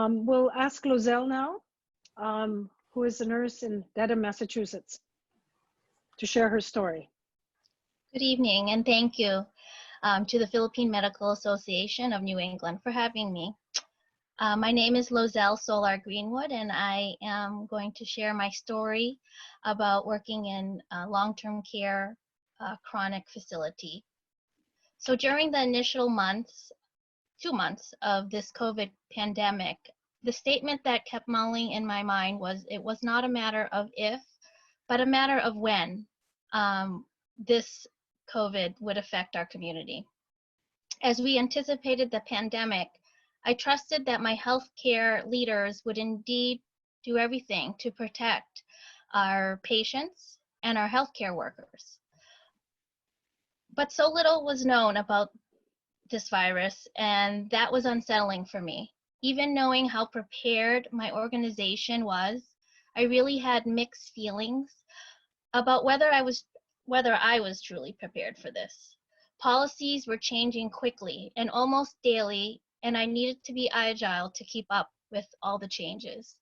We'll ask Lozel now, who is a nurse in Dedham, Massachusetts, to share her story. Good evening, and thank you to the Philippine Medical Association of New England for having me. My name is Lozel Solar Greenwood, and I am going to share my story about working in a long-term care chronic facility. So during the initial months, 2 months of this COVID pandemic, the statement that kept mulling in my mind was it was not a matter of if, but a matter of when this COVID would affect our community. As we anticipated the pandemic, I trusted that my healthcare leaders would indeed do everything to protect our patients and our healthcare workers. But so little was known about this virus, and that was unsettling for me. Even knowing how prepared my organization was, I really had mixed feelings about whether I was truly prepared for this. Policies were changing quickly and almost daily, and I needed to be agile to keep up with all the changes.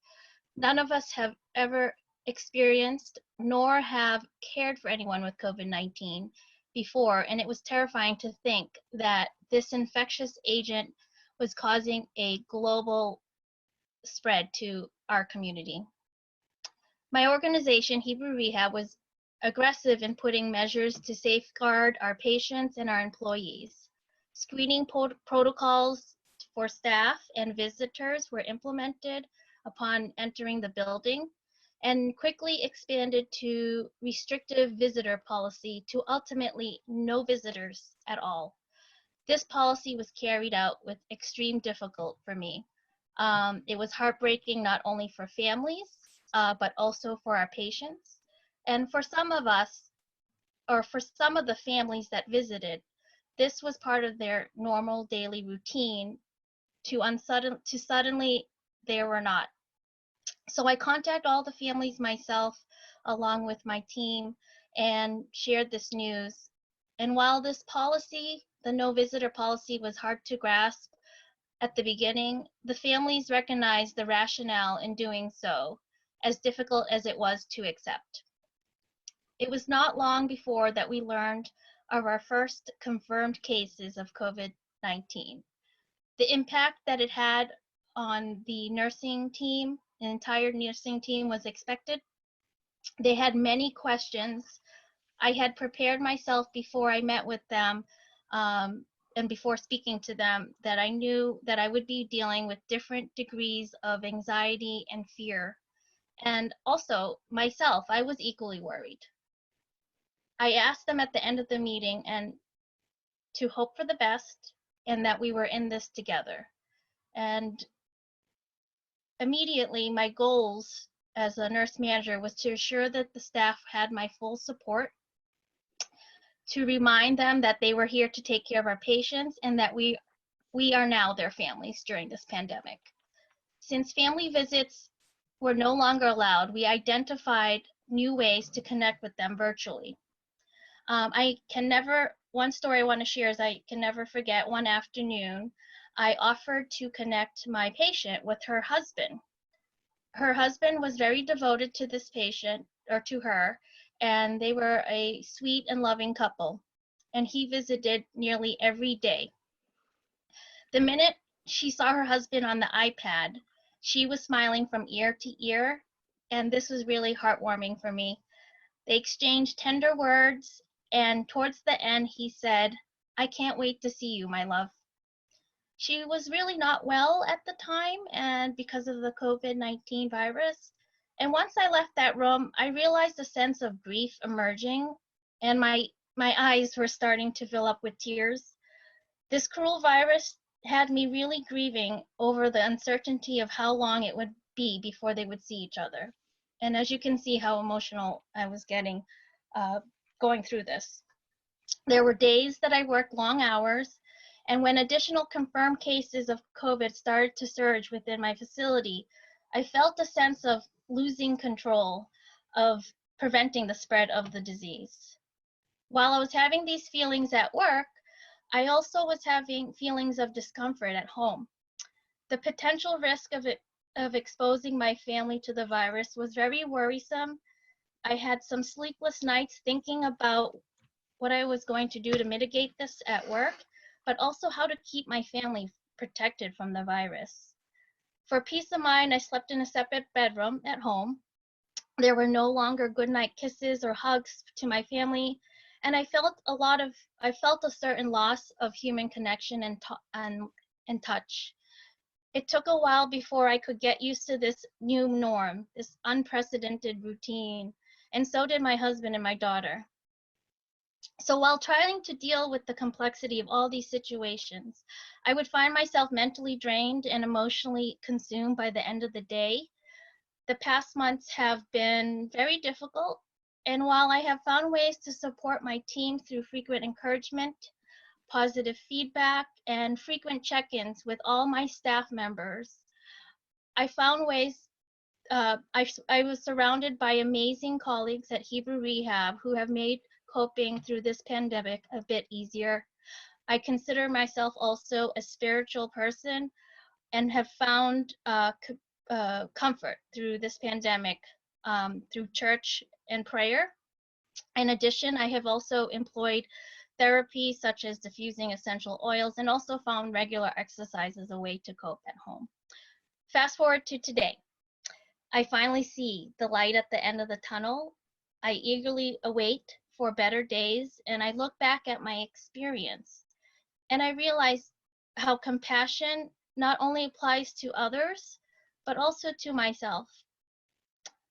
None of us have ever experienced nor have cared for anyone with COVID-19 before, and it was terrifying to think that this infectious agent was causing a global spread to our community. My organization, Hebrew Rehab, was aggressive in putting measures to safeguard our patients and our employees. Screening protocols for staff and visitors were implemented upon entering the building and quickly expanded to restrictive visitor policy to ultimately no visitors at all. This policy was carried out with extreme difficulty for me. It was heartbreaking not only for families, but also for our patients. And for some of us, or for some of the families that visited, this was part of their normal daily routine to suddenly they were not. So I contacted all the families myself along with my team and shared this news. And while this policy, the no visitor policy, was hard to grasp at the beginning, the families recognized the rationale in doing so, as difficult as it was to accept. It was not long before that we learned of our first confirmed cases of COVID-19. The impact that it had on the nursing team, the entire nursing team, was expected. They had many questions. I had prepared myself before I met with them and before speaking to them that I knew that I would be dealing with different degrees of anxiety and fear. And also myself, I was equally worried. I asked them at the end of the meeting and to hope for the best and that we were in this together. And immediately my goals as a nurse manager was to ensure that the staff had my full support, to remind them that they were here to take care of our patients and that we are now their families during this pandemic. Since family visits were no longer allowed, we identified new ways to connect with them virtually. One story I want to share is I can never forget one afternoon, I offered to connect my patient with her husband. Her husband was very devoted to this patient, or to her, and they were a sweet and loving couple, and he visited nearly every day. The minute she saw her husband on the iPad, she was smiling from ear to ear, and this was really heartwarming for me. They exchanged tender words, and towards the end he said, "I can't wait to see you, my love." She was really not well at the time, and because of the COVID-19 virus. And once I left that room, I realized a sense of grief emerging, and my eyes were starting to fill up with tears. This cruel virus had me really grieving over the uncertainty of how long it would be before they would see each other. And as you can see how emotional I was getting going through this. There were days that I worked long hours, and when additional confirmed cases of COVID started to surge within my facility, I felt a sense of losing control of preventing the spread of the disease. While I was having these feelings at work, I also was having feelings of discomfort at home. The potential risk of exposing my family to the virus was very worrisome. I had some sleepless nights thinking about what I was going to do to mitigate this at work, but also how to keep my family protected from the virus. For peace of mind, I slept in a separate bedroom at home. There were no longer goodnight kisses or hugs to my family, and I felt a certain loss of human connection and touch. It took a while before I could get used to this new norm, this unprecedented routine, and so did my husband and my daughter. So while trying to deal with the complexity of all these situations, I would find myself mentally drained and emotionally consumed by the end of the day. The past months have been very difficult, and while I have found ways to support my team through frequent encouragement, positive feedback, and frequent check-ins with all my staff members, I found ways. I was surrounded by amazing colleagues at Hebrew Rehab who have made coping through this pandemic a bit easier. I consider myself also a spiritual person and have found comfort through this pandemic through church and prayer. In addition, I have also employed therapy such as diffusing essential oils and also found regular exercise as a way to cope at home. Fast forward to today. I finally see the light at the end of the tunnel. I eagerly await for better days, and I look back at my experience and I realize how compassion not only applies to others, but also to myself.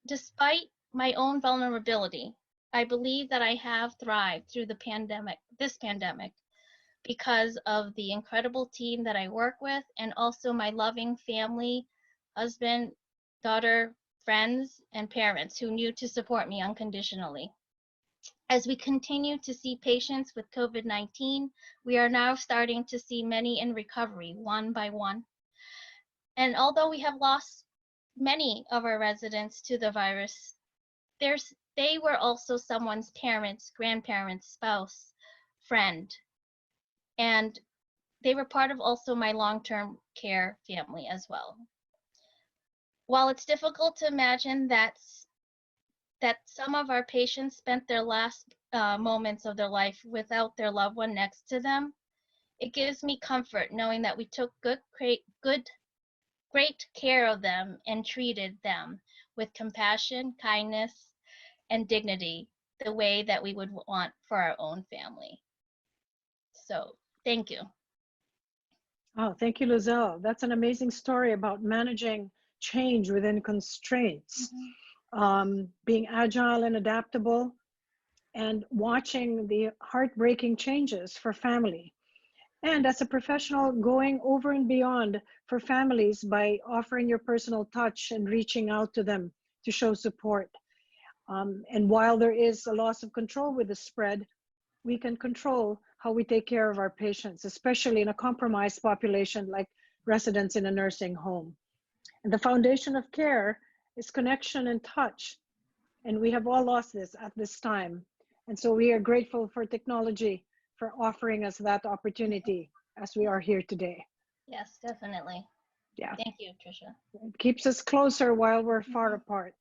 Despite my own vulnerability, I believe that I have thrived through this pandemic, because of the incredible team that I work with and also my loving family, husband, daughter, friends, and parents who knew to support me unconditionally. As we continue to see patients with COVID-19, we are now starting to see many in recovery one by one. And although we have lost many of our residents to the virus, they were also someone's parents, grandparents, spouse, friend, and they were part of also my long-term care family as well. While it's difficult to imagine that some of our patients spent their last moments of their life without their loved one next to them, it gives me comfort knowing that we took great care of them and treated them with compassion, kindness, and dignity, the way that we would want for our own family. So, thank you. Oh, thank you, Lozel. That's an amazing story about managing change within constraints, being agile and adaptable, and watching the heartbreaking changes for family. And as a professional, going over and beyond for families by offering your personal touch and reaching out to them to show support. And while there is a loss of control with the spread, we can control how we take care of our patients, especially in a compromised population like residents in a nursing home. And the foundation of care is connection and touch. And we have all lost this at this time. And so we are grateful for technology for offering us that opportunity as we are here today. Yes, definitely. Yeah. Thank you, Tricia. It keeps us closer while we're far apart.